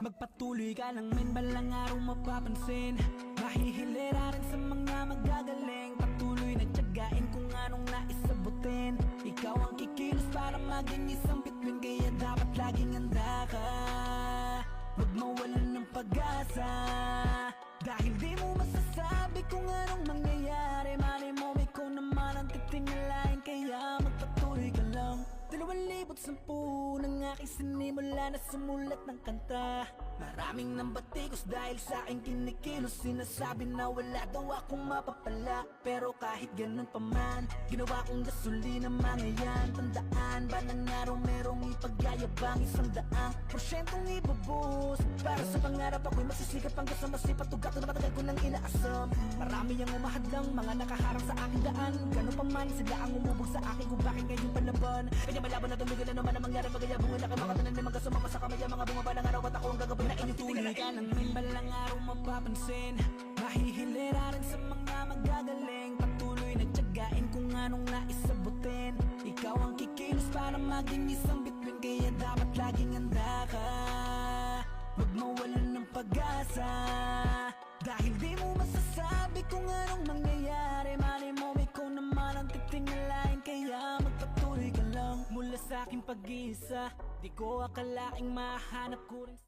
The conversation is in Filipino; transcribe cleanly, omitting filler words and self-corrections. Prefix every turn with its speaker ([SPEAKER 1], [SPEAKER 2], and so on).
[SPEAKER 1] Magpatuloy ka lang men, balang araw mapapansin. Mahihilera rin sa mga magagaling. Patuloy na tiyagain kung anong naisabutin. Ikaw ang kikilos para maging isang bituin, kaya dapat laging handa ka. Huwag mawalan ng pag-asa, dahil di mo masasabi kung anong mangyayari. Mali mo ikaw naman ang titingalain, kaya magpatuloy ka lang. 2010 nang aking sinimula na sumulat ng kanta. Maraming nang batikos dahil sa aking kinikilos. Sinasabi na wala daw akong mapapala, pero kahit ganun pa man, ginawa kong gasolina mga yan. Tandaan, balang araw merong ipagyayabang 100% ibubuhos. Para sa pangarap ako'y magsisikap hanggang sa masipat. Tugat na matagal ko nang inaasam. Marami ang umahadlang, mga nakaharang sa aking daan. Ganun pa man, sila ang umubog sa akin kung bakit ngayon palaban. Kaya malaban na tumigil na naman ang mangyari. Magayabong na kayo makatanan din mga sumama sa kamay. Mga bunga balang araw at ako ang gagawin na inyong tuloy ka lang men, balang araw mapapansin. Mahihilera rin sa mga magagaling. Patuloy na tiyagain kung anong naisabutin. Ikaw ang kikilos para maging isang bituin, kaya dapat laging handa ka. Huwag mawalan ng pag-asa, dahil di mo masasabi kung anong mangyayari. Mali mo ikaw naman ang titingalain, kaya magpatuloy ka lang. Mula sa aking pag-iisa, di ko akalaing mahanap ko rin